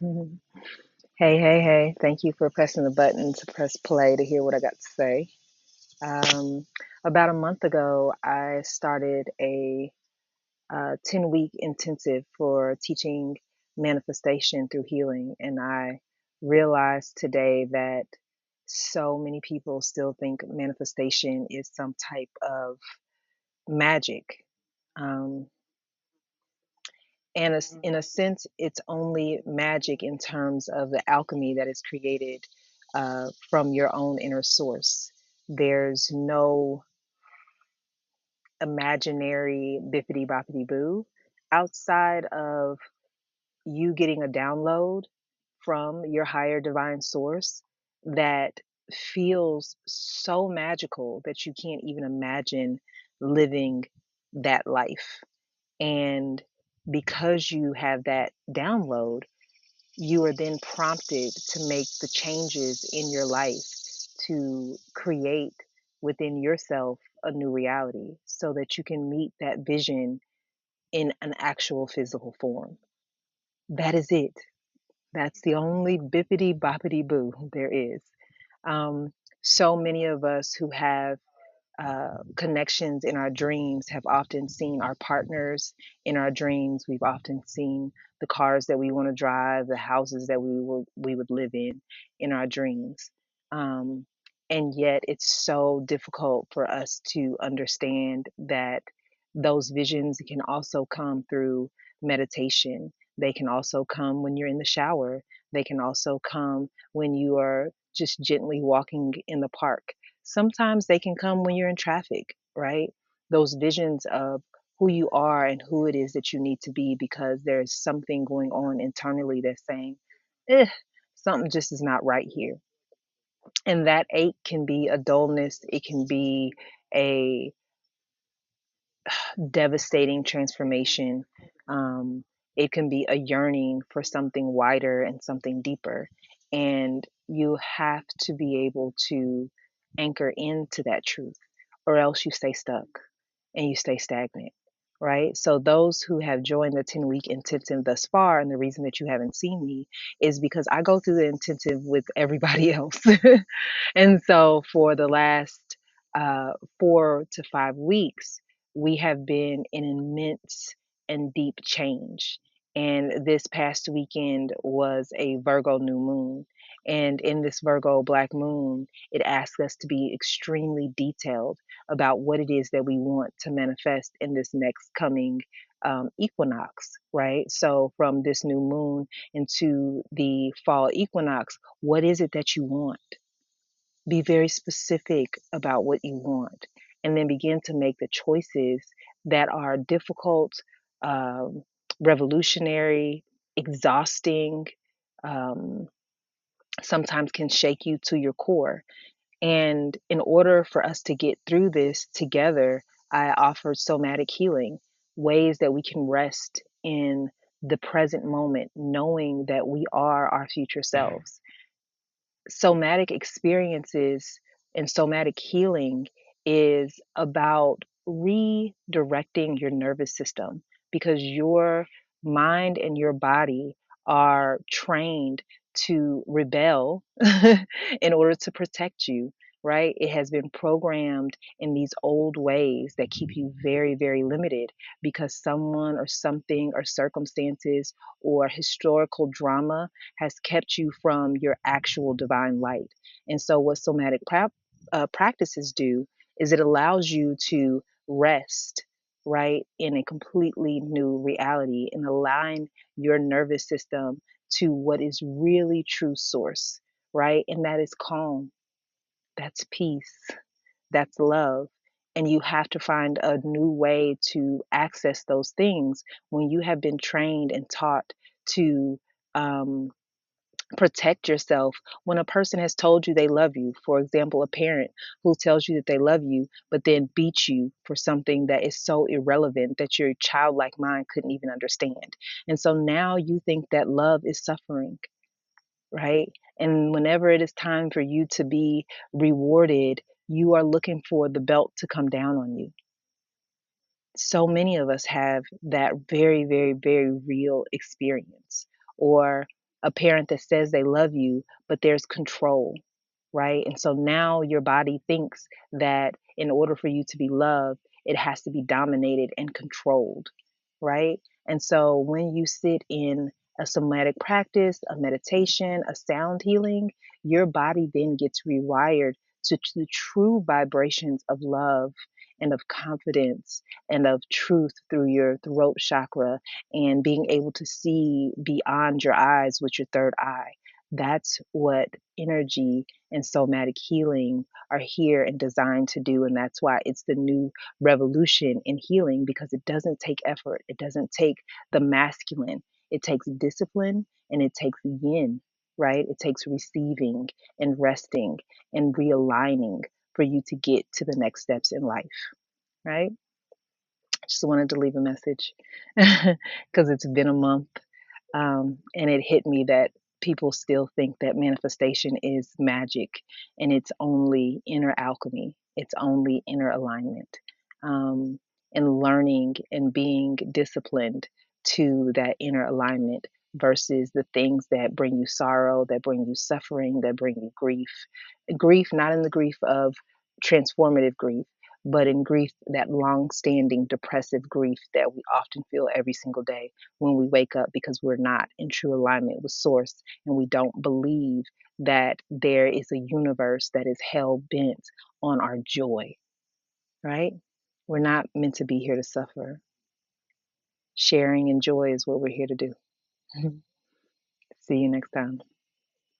Hey, hey, hey. Thank you for pressing the button to press play to hear what I got to say. Um, about a month ago, I started a 10-week intensive for teaching manifestation through healing. And I realized today that so many people still think manifestation is some type of magic. Um, and in a sense, it's only magic in terms of the alchemy that is created from your own inner source. There's no imaginary bippity boppity boo outside of you getting a download from your higher divine source that feels so magical that you can't even imagine living that life. And because you have that download, you are then prompted to make the changes in your life to create within yourself a new reality so that you can meet that vision in an actual physical form. That is it. That's the only bippity boppity boo there is. Um, so many of us who have connections in our dreams have often seen our partners in our dreams. We've often seen the cars that we want to drive, the houses that we would live in our dreams. Um, and yet, it's so difficult for us to understand that those visions can also come through meditation. They can also come when you're in the shower. They can also come when you are just gently walking in the park. Sometimes they can come when you're in traffic, right? Those visions of who you are and who it is that you need to be because there's something going on internally that's saying, eh, something just is not right here. And that ache can be a dullness, it can be a devastating transformation. Um, it can be a yearning for something wider and something deeper. And you have to be able to anchor into that truth, or else you stay stuck and you stay stagnant, right? So, those who have joined the 10-week intensive thus far, and the reason that you haven't seen me is because I go through the intensive with everybody else. And so, for the last 4 to 5 weeks, we have been in immense and deep change. And this past weekend was a Virgo new moon. And in this Virgo black moon, it asks us to be extremely detailed about what it is that we want to manifest in this next coming equinox, right? So, from this new moon into the fall equinox, what is it that you want? Be very specific about what you want, and then begin to make the choices that are difficult, um, revolutionary, exhausting, um, sometimes can shake you to your core. And in order for us to get through this together, I offer somatic healing, ways that we can rest in the present moment, knowing that we are our future selves. Somatic experiences and somatic healing is about redirecting your nervous system because your mind and your body are trained to rebel in order to protect you, right? It has been programmed in these old ways that keep you very, very limited because someone or something or circumstances or historical drama has kept you from your actual divine light. And so, what somatic practices do is it allows you to rest, right, in a completely new reality and align your nervous system to what is really true source, right? And that is calm, that's peace, that's love. And you have to find a new way to access those things when you have been trained and taught to um, protect yourself when a person has told you they love you. For example, a parent who tells you that they love you, but then beats you for something that is so irrelevant that your childlike mind couldn't even understand. And so now you think that love is suffering, right? And whenever it is time for you to be rewarded, you are looking for the belt to come down on you. So many of us have that very, very, very real experience. Or a parent that says they love you, but there's control, right? And so now your body thinks that in order for you to be loved, it has to be dominated and controlled, right? And so when you sit in a somatic practice, a meditation, a sound healing, your body then gets rewired to the true vibrations of love and of confidence and of truth through your throat chakra and being able to see beyond your eyes with your third eye. That's what energy and somatic healing are here and designed to do. And that's why it's the new revolution in healing, because it doesn't take effort. It doesn't take the masculine. It takes discipline and it takes yin, right? It takes receiving and resting and realigning for you to get to the next steps in life, right? Just wanted to leave a message because it's been a month, and it hit me that people still think that manifestation is magic and it's only inner alchemy, it's only inner alignment, um, and learning and being disciplined to that inner alignment versus the things that bring you sorrow, that bring you suffering, that bring you grief. Grief, not in the grief of transformative grief, but in grief, that long standing depressive grief that we often feel every single day when we wake up because we're not in true alignment with source and we don't believe that there is a universe that is hell bent on our joy, right? We're not meant to be here to suffer. Sharing and joy is what we're here to do. See you next time.